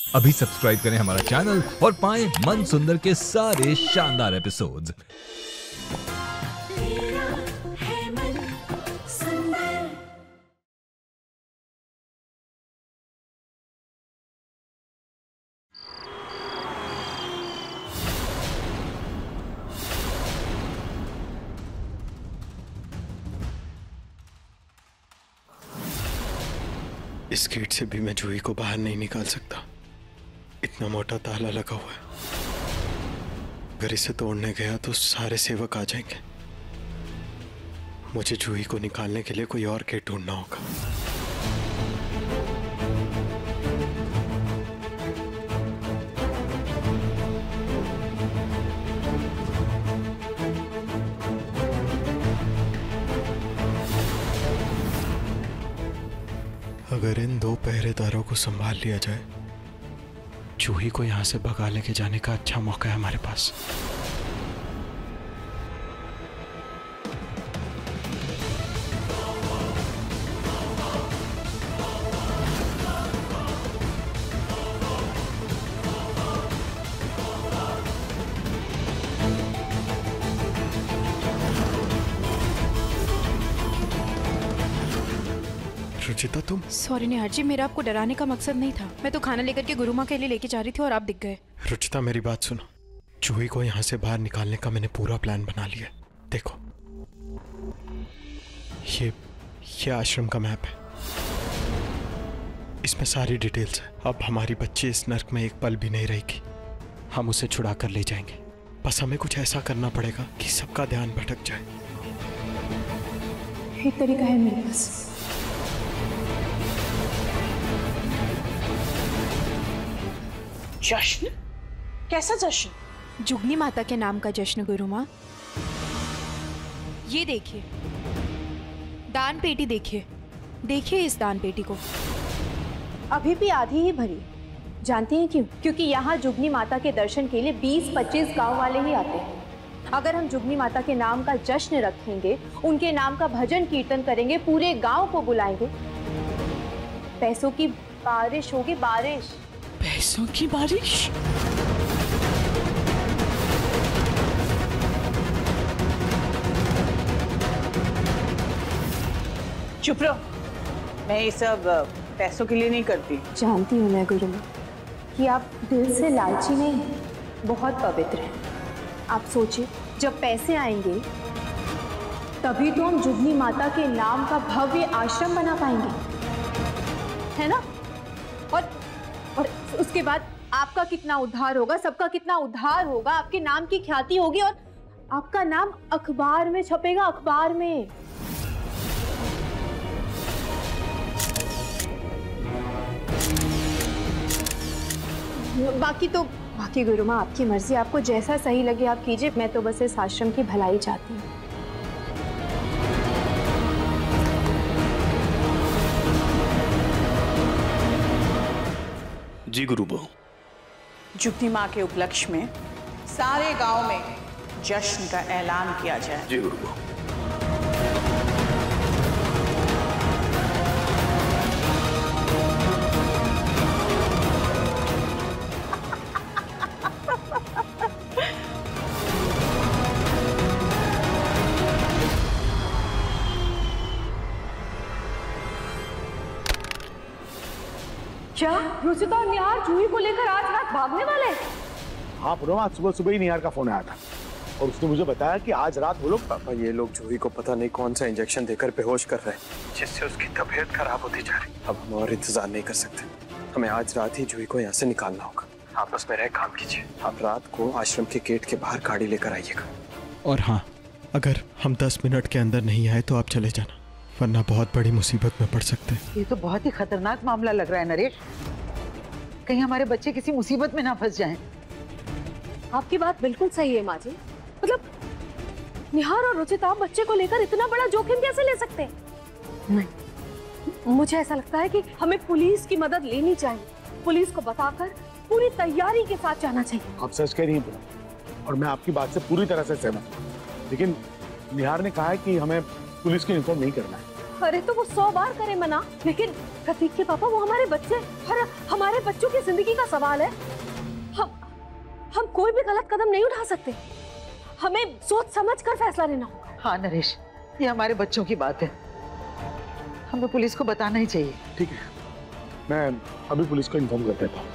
अभी सब्सक्राइब करें हमारा चैनल और पाएं मन सुंदर के सारे शानदार एपिसोड्स। इस गेट से भी मैं जूही को बाहर नहीं निकाल सकता। इतना मोटा ताला लगा हुआ है। अगर इसे तोड़ने गया तो सारे सेवक आ जाएंगे। मुझे जूही को निकालने के लिए कोई और गेट ढूंढना होगा। अगर इन दो पहरेदारों को संभाल लिया जाए, जूही को यहां से भगा लेके जाने का अच्छा मौका है हमारे पास। रुचिता तुम? सॉरी निहार जी, मेरा आपको डराने का मकसद नहीं था। मैं तो खाना लेकर के गुरु माँ के लिए लेके जा रही थी और आप दिख गए। रुचिता मेरी बात सुनो। जूही को यहाँ से बाहर निकालने का मैंने पूरा प्लान बना लिया। देखो, ये आश्रम का मैप है। इसमें सारी डिटेल्स है। अब हमारी बच्ची इस नर्क में एक पल भी नहीं रहेगी। हम उसे छुड़ा कर ले जाएंगे। बस हमें कुछ ऐसा करना पड़ेगा कि सबका ध्यान भटक जाए। एक तरीका है मेरे पास। जश्न? कैसा जश्न? जुगनी माता के नाम का जश्न गुरु माँ। ये देखिए, दान पेटी देखिए, देखिए इस दान पेटी को। अभी भी आधी ही भरी। जानती हैं क्यों? क्योंकि यहाँ जुगनी माता के दर्शन के लिए 20-25 गांव वाले ही आते हैं। अगर हम जुगनी माता के नाम का जश्न रखेंगे, उनके नाम का भजन कीर्तन करेंगे, पूरे गांव को बुलाएंगे, पैसों की बारिश होगी। बारिश? पैसों की बारिश? चुप रहो। मैं ये सब पैसों के लिए नहीं करती। जानती हूँ मैं गुरु माँ कि आप दिल से लालची नहीं, बहुत पवित्र हैं। आप सोचिए, जब पैसे आएंगे तभी तो हम जुगनी माता के नाम का भव्य आश्रम बना पाएंगे, है ना? और उसके बाद आपका कितना उद्धार होगा, सबका कितना उद्धार होगा, आपके नाम की ख्याति होगी और आपका नाम अखबार में छपेगा, अखबार में। बाकी गुरु माँ आपकी मर्जी, आपको जैसा सही लगे आप कीजिए। मैं तो बस इस आश्रम की भलाई चाहती हूँ। जी गुरु बहू। जुगनी माँ के उपलक्ष्य में सारे गांव में जश्न का ऐलान किया जाए। जी गुरु बहू। क्या रुचिता और निहार जूही को लेकर आज रात भागने वाले? हाँ पूनम, आज सुबह सुबह ही निहार का फोन आया था और उसने मुझे बताया कि आज रात वो लोग पापा, ये लोग जूही को पता नहीं कौन सा इंजेक्शन देकर बेहोश कर रहे हैं, जिससे उसकी तबीयत खराब होती जा रही। अब हम और इंतजार नहीं कर सकते। हमें आज रात ही जूही को यहाँ से निकालना होगा। आपस में रह काम कीजिए। आप रात को आश्रम के गेट के बाहर गाड़ी लेकर आइएगा। और हाँ, अगर हम 10 मिनट के अंदर नहीं आए तो आप चले जाना, वरना बहुत बड़ी मुसीबत में पड़ सकते हैं। ये तो बहुत ही खतरनाक मामला लग रहा है नरेश। कहीं हमारे बच्चे किसी मुसीबत में ना फंस जाएं। आपकी बात बिल्कुल सही है माँ जी। मतलब निहार और रुचिता बच्चे को लेकर इतना बड़ा जोखिम कैसे ले सकते हैं? नहीं, मुझे ऐसा लगता है कि हमें पुलिस की मदद लेनी चाहिए। पुलिस को बताकर पूरी तैयारी के साथ जाना चाहिए। आप सच कह रही हैं और मैं आपकी बात से पूरी तरह से सहमत हूं, लेकिन निहार ने कहा है कि हमें पुलिस को इन्फॉर्म नहीं करना है। अरे तो वो 100 बार करे मना, लेकिन प्रतीक के पापा वो हमारे बच्चे और हमारे बच्चों की जिंदगी का सवाल है। हम कोई भी गलत कदम नहीं उठा सकते, हमें सोच समझ कर फैसला लेना होगा। हाँ नरेश, ये हमारे बच्चों की बात है, हमें पुलिस को बताना ही चाहिए। ठीक है, मैं अभी पुलिस को इन्फॉर्म कर देता हूँ।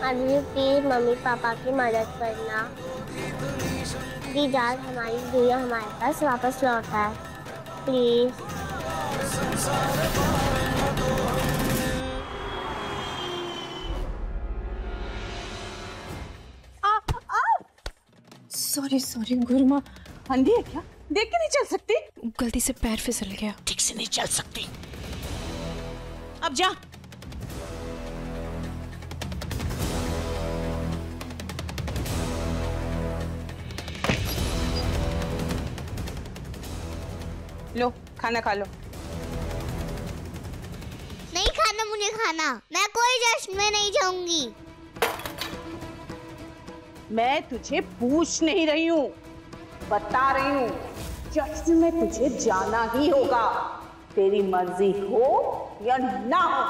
अभी प्लीज मम्मी पापा की मदद करना। प्लीज आज हमारी दुनिया हमारे पास वापस लौटा है, प्लीज। सॉरी गुरुमा। अंधी है क्या? देख के नहीं चल सकती? गलती से पैर फिसल गया। ठीक से नहीं चल सकती। अब जा। लो खाना खा लो। नहीं खाना, मुझे खाना, मैं कोई जश्न में नहीं जाऊंगी। मैं तुझे पूछ नहीं रही हूँ, बता रही हूँ, जश्न में तुझे जाना ही होगा, तेरी मर्जी हो या ना हो।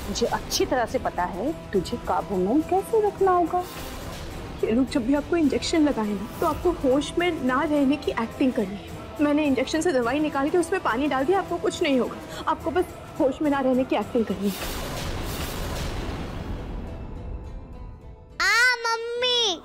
मुझे अच्छी तरह से पता है तुझे काबू में कैसे रखना होगा। ये लोग जब भी आपको इंजेक्शन लगाएंगे तो आपको होश में ना रहने की एक्टिंग करनी है। मैंने इंजेक्शन से दवाई निकाल के उसमें पानी डाल दिया, आपको कुछ नहीं होगा, आपको बस होश में ना रहने की एक्टिंग करनी है। मम्मी।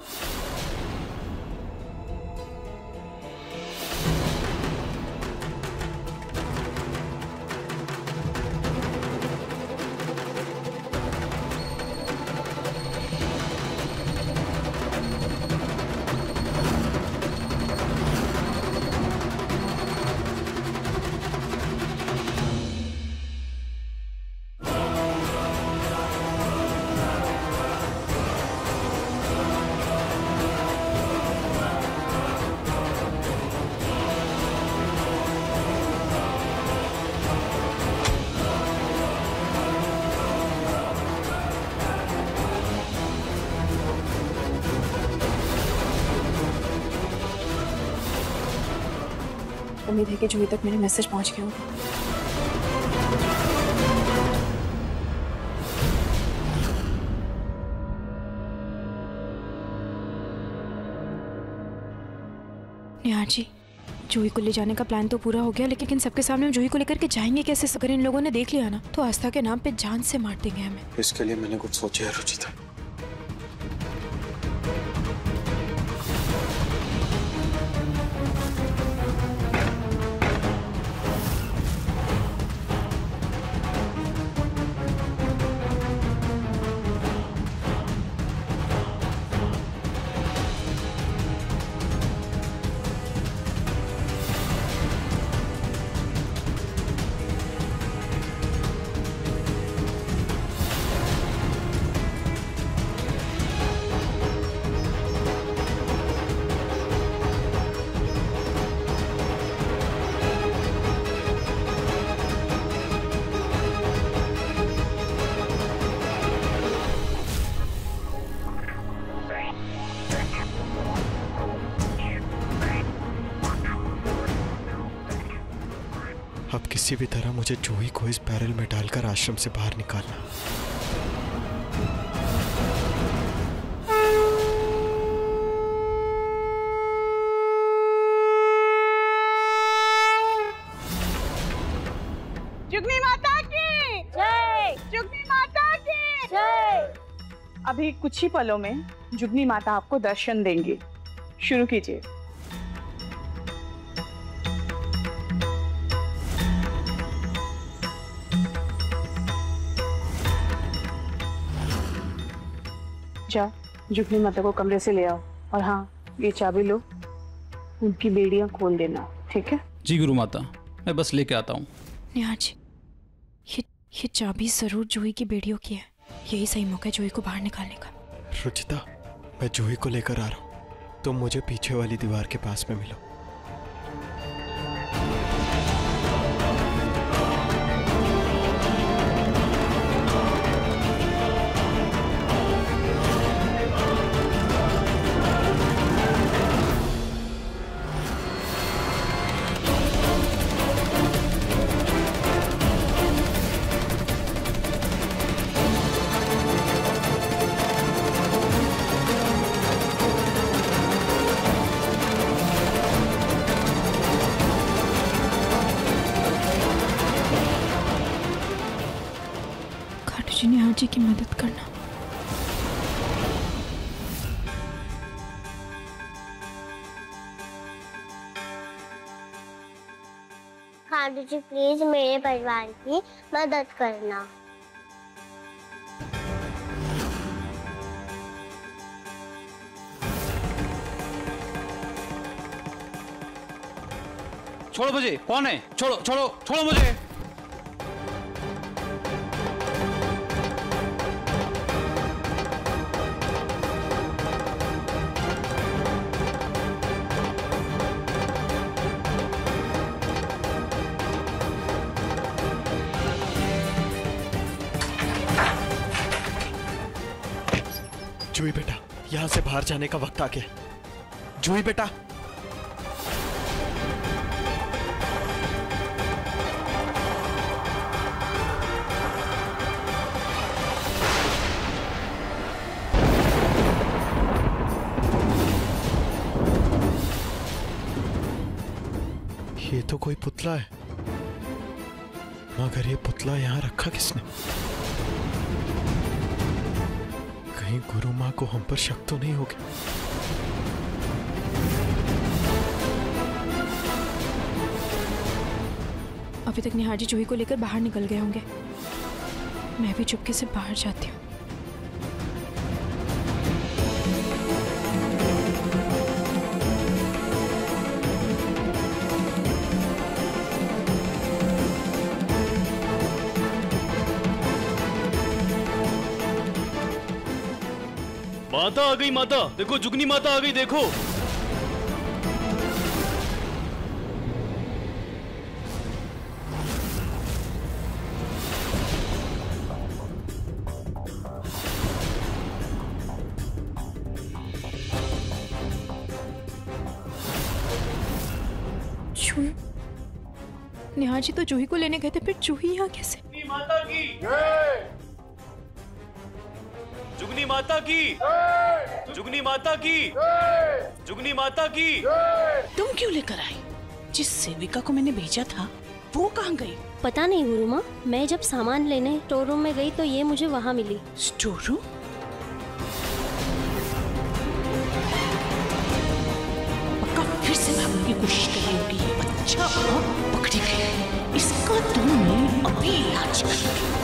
उम्मीद है कि जूही तक मेरे मैसेज पहुंच गया होगा। निहार जी, जूही को ले जाने का प्लान तो पूरा हो गया, लेकिन सबके सामने हम जूही को लेकर के जाएंगे कैसे? अगर इन लोगों ने देख लिया ना तो आस्था के नाम पे जान से मार देंगे हमें। इसके लिए मैंने कुछ सोचा है रुचिता। अब किसी भी तरह मुझे जूही को इस बैरल में डालकर आश्रम से बाहर निकालना। जुगनी माता की जय। जुगनी माता की जय। अभी कुछ ही पलों में जुगनी माता आपको दर्शन देंगी, शुरू कीजिए। जा, जुगनी माता को कमरे से ले आओ, और हाँ, ये चाबी लो, उनकी बेड़ियां खोल देना, ठीक है? जी गुरु माता, मैं बस लेके आता हूँ। निहार जी, ये चाबी जरूर जूही की बेड़ियों की है, यही सही मौका है जूही को बाहर निकालने का। रुचिता, मैं जूही को लेकर आ रहा हूँ, तुम मुझे पीछे वाली दीवार के पास में मिलो। मुझे निहार जी की मदद करना। खाटू जी प्लीज मेरे परिवार की मदद करना। छोड़ो मुझे, कौन है? छोड़ो छोड़ो छोड़ो मुझे। जूही बेटा, यहाँ से बाहर जाने का वक्त आ गया। जूही बेटा, ये तो कोई पुतला है, मगर ये पुतला यहाँ रखा किसने? कहीं गुरु माँ को हम पर शक तो नहीं हो गया? अभी तक निहार जी जूही को लेकर बाहर निकल गए होंगे। मैं भी चुपके से बाहर जाती हूँ। माता आ गई, माता देखो, जुगनी माता आ गई, देखो। निहार जी तो जूही को लेने गए थे, फिर जूही यहाँ कैसे? माता की जुगनी माता की, जुगनी माता की, जुगनी माता की। तुम क्यों लेकर आई? जिस सेविका को मैंने भेजा था वो कहाँ गई? पता नहीं गुरु माँ, मैं जब सामान लेने स्टोर रूम में गई तो ये मुझे वहाँ मिली। Store room? पक्का फिर से भागने की कोशिश कर रही होगी। अच्छा पकड़ी गई, इसका तुमने अभी इलाज कर।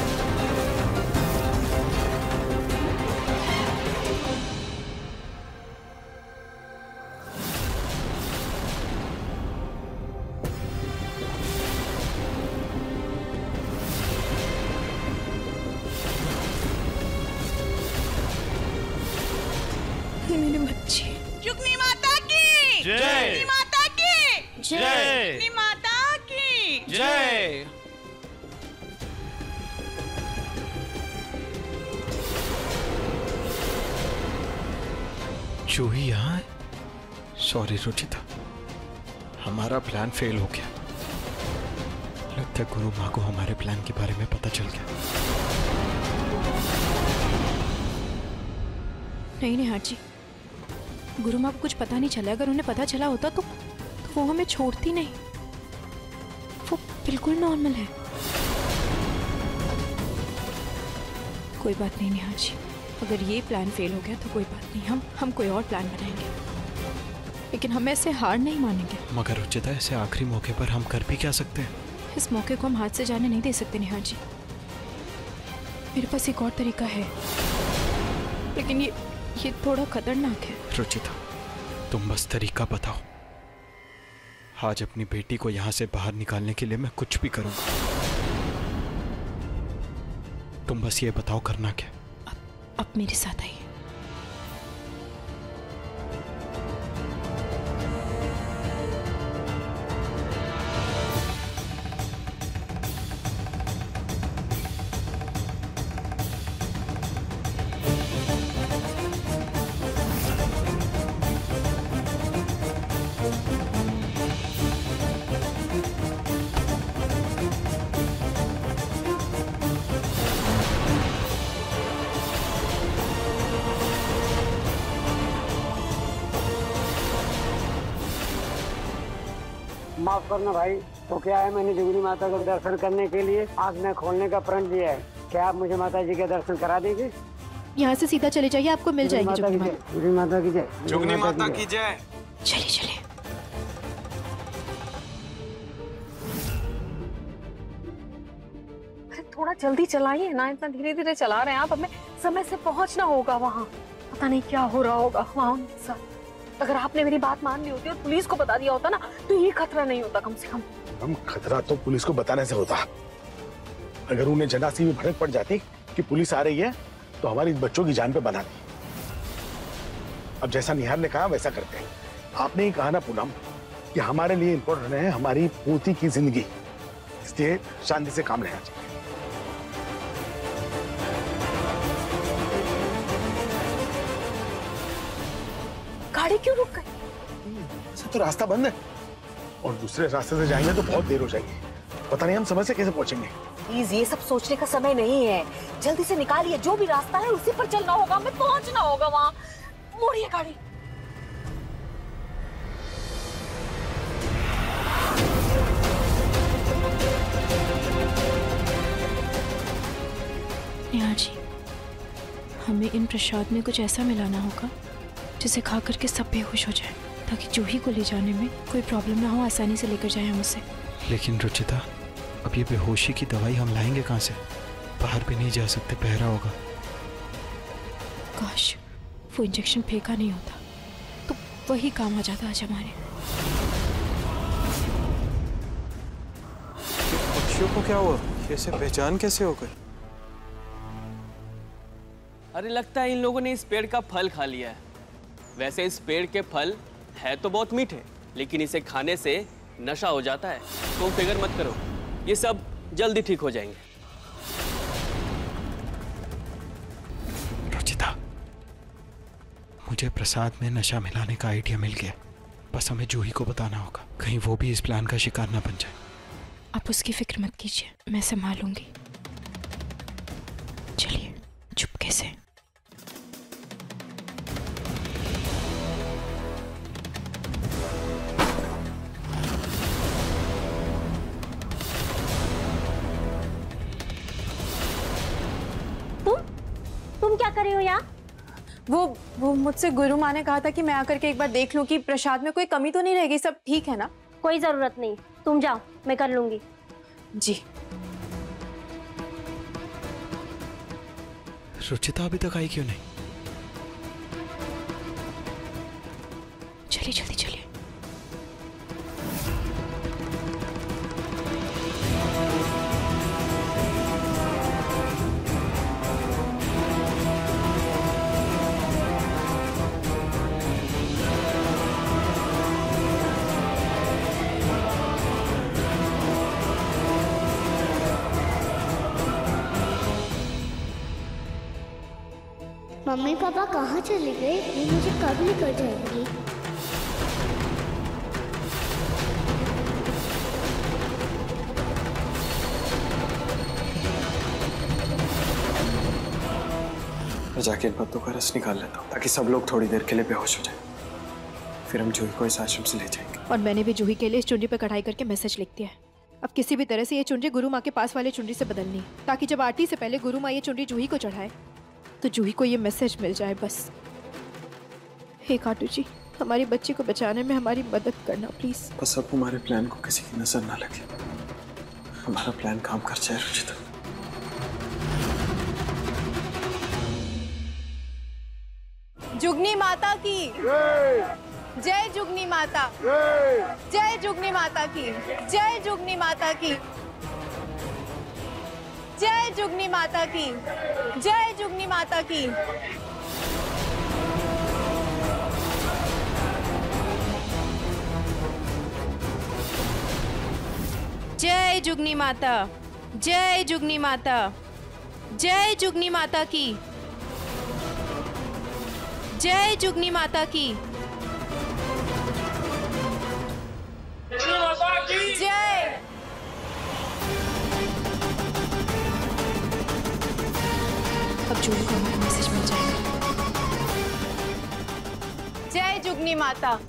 मेरे बच्चे। जुगनी माता की जय। जुगनी माता की जय। जुगनी माता की जय। जूही यहाँ है? सॉरी रुचिता, हमारा प्लान फेल हो गया। लगता है गुरु माँ को हमारे प्लान के बारे में पता चल गया। नहीं निहार जी, गुरु माँ को कुछ पता नहीं चला। अगर उन्हें पता चला होता तो वो हमें छोड़ती नहीं। वो बिल्कुल नॉर्मल है। कोई बात नहीं निहार जी, अगर ये प्लान फेल हो गया तो कोई बात नहीं, हम कोई और प्लान बनाएंगे, लेकिन हम ऐसे हार नहीं मानेंगे। मगर रुचिता, ऐसे आखिरी मौके पर हम कर भी क्या सकते हैं? इस मौके को हम हाथ से जाने नहीं दे सकते निहार जी। मेरे पास एक और तरीका है, लेकिन ये थोड़ा खतरनाक है। रुचिता, तुम बस तरीका बताओ। आज अपनी बेटी को यहाँ से बाहर निकालने के लिए मैं कुछ भी करूंगा। तुम बस ये बताओ करना क्या। अब मेरे साथ आइए। माफ करना भाई, तो क्या है, मैंने जुगनी माता को दर्शन करने के लिए आँख न खोलने का प्रण लिया है। क्या आप मुझे माता जी के दर्शन करा देंगे? यहाँ से सीधा चले जाइए, आपको मिल जाएगी जुगनी माता। जुगनी माता की जय। जुगनी माता की जय। चलिए चलिए। थोड़ा जल्दी चलाइए ना, इतना धीरे धीरे चला रहे हैं आप, हमें समय से पहुंचना होगा वहाँ। पता नहीं क्या हो रहा होगा वहाँ उनके साथ। अगर आपने मेरी बात मान ली होती और पुलिस को बता दिया होता ना, तो ये खतरा नहीं होता कम से कम। हम खतरा तो पुलिस को बताने से होता। अगर उन्हें जरा सी भी भड़क पड़ जाती कि पुलिस आ रही है तो हमारी बच्चों की जान पे बना दी। अब जैसा निहार ने कहा वैसा करते हैं। आपने ही कहा ना पूनम कि हमारे लिए इंपॉर्टेंट है हमारी पोती की जिंदगी, इसलिए शांति से काम लेना चाहिए। गाड़ी क्यों रुक गई? तो रास्ता बंद है और दूसरे रास्ते से जाएंगे तो बहुत देर हो जाएगी। पता नहीं हम समय से कैसे पहुंचेंगे। प्लीज ये सब सोचने का समय नहीं है, जल्दी से निकालिए, जो भी रास्ता है उसी पर चलना होगा, हमें पहुंचना होगा वहाँ। मोड़िए गाड़ी। नेहा जी, हमें इन प्रसाद में कुछ ऐसा मिलाना होगा जिसे खा करके सब बेहोश हो जाए, ताकि जूही को ले जाने में कोई प्रॉब्लम ना हो, आसानी से लेकर जाए हम उसे। लेकिन रुचिता, अब ये बेहोशी की दवाई हम लाएंगे कहाँ से? बाहर भी नहीं जा सकते, पहरा होगा। काश वो इंजेक्शन फेंका नहीं होता तो वही काम आ जाता आज हमारे। पक्षियों को क्या हुआ? कैसे पहचान कैसे हो गई? अरे लगता है इन लोगों ने इस पेड़ का फल खा लिया है। वैसे इस पेड़ के फल है तो बहुत मीठे, लेकिन इसे खाने से नशा हो जाता है। तुम फिक्र मत करो, ये सब जल्दी ठीक हो जाएंगे। रुचिता, मुझे प्रसाद में नशा मिलाने का आइडिया मिल गया। बस हमें जूही को बताना होगा, कहीं वो भी इस प्लान का शिकार ना बन जाए। आप उसकी फिक्र मत कीजिए, मैं संभालूंगी। चलिए चुपके से। तुम क्या कर रही हो यहाँ? वो मुझसे गुरु माँ ने कहा था कि मैं आकर के एक बार देख लूं कि प्रसाद में कोई कमी तो नहीं रहेगी, सब ठीक है ना? कोई जरूरत नहीं, तुम जाओ, मैं कर लूंगी। जी। रुचिता अभी तक आई क्यों नहीं? चलिए जल्दी चलिए। मम्मी पापा कहाँ चले गए? ये मुझे कब लेकर जाएंगी? मैं जाके इन पत्तों का रस निकाल लेता हूँ ताकि सब लोग थोड़ी देर के लिए बेहोश हो जाए। फिर हम जूही को इस आश्रम से ले जाएंगे। और मैंने भी जूही के लिए इस चुनरी पर कढ़ाई करके मैसेज लिख दिया है। अब किसी भी तरह से ये चुनरी गुरु माँ के पास वाले चुनरी से बदलनी है, ताकि जब आरती से पहले गुरु माँ ये चुनरी जूही को चढ़ाए तो जूही को ये मैसेज मिल जाए बस। हे खाटू जी, हमारी बच्ची को बचाने में हमारी मदद करना प्लीज। बस अब हमारे प्लान को किसी की नजर ना लगे, हमारा प्लान काम कर जाए। रुचिता, जुगनी माता की जय, जुगनी माता जय, जुगनी माता की जय, जुगनी माता की जय, जुगनी माता की जय, जुगनी माता की। जय जुगनी माता, जय जुगनी माता, जय जुगनी माता की जय, जुगनी माता की जय। अब जूही को हमारा मैसेज मिल जाएगा। जय जुगनी माता।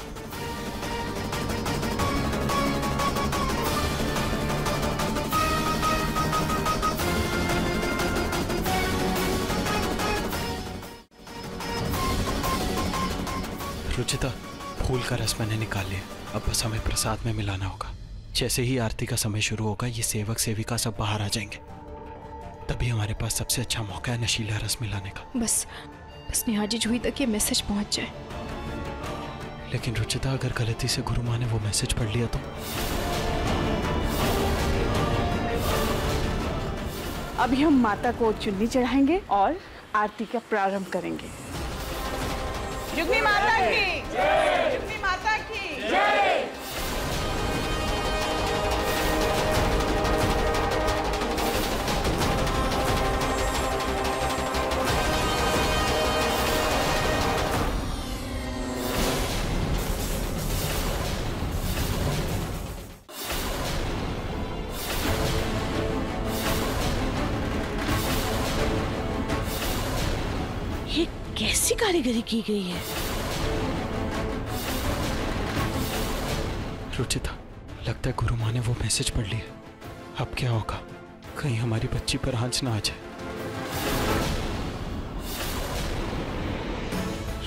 रुचिता, फूल का रस मैंने निकाल लिया, अब बस हमें प्रसाद में मिलाना होगा। जैसे ही आरती का समय शुरू होगा ये सेवक सेविका सब बाहर आ जाएंगे, तभी हमारे पास सबसे अच्छा मौका है नशीला रस मिलाने का। बस निहार जी जूही तक ये मैसेज पहुंच जाए। लेकिन रुचिता, अगर गलती से गुरु माँ ने वो मैसेज पढ़ लिया तो? अभी हम माता को चुन्नी चढ़ाएंगे और आरती का प्रारंभ करेंगे। जुगनी माता की जय! जुगनी माता की जय! कैसी कारीगरी की गई है? रुचिता, लगता है गुरु माँ ने वो मैसेज पढ़ लिया। अब क्या होगा? कहीं हमारी बच्ची पर आंच ना आ जाए।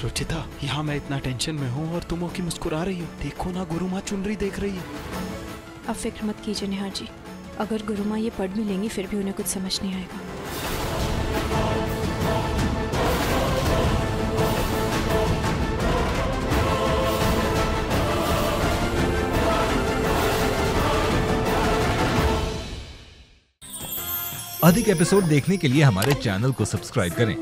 रुचिता, यहाँ मैं इतना टेंशन में हूँ और तुम हो कि मुस्कुरा रही हो। देखो ना, गुरु माँ चुनरी देख रही है। अब फिक्र मत कीजिए निहार जी, अगर गुरु माँ ये पढ़ भी लेंगी फिर भी उन्हें कुछ समझ नहीं आएगा। अधिक एपिसोड देखने के लिए हमारे चैनल को सब्सक्राइब करें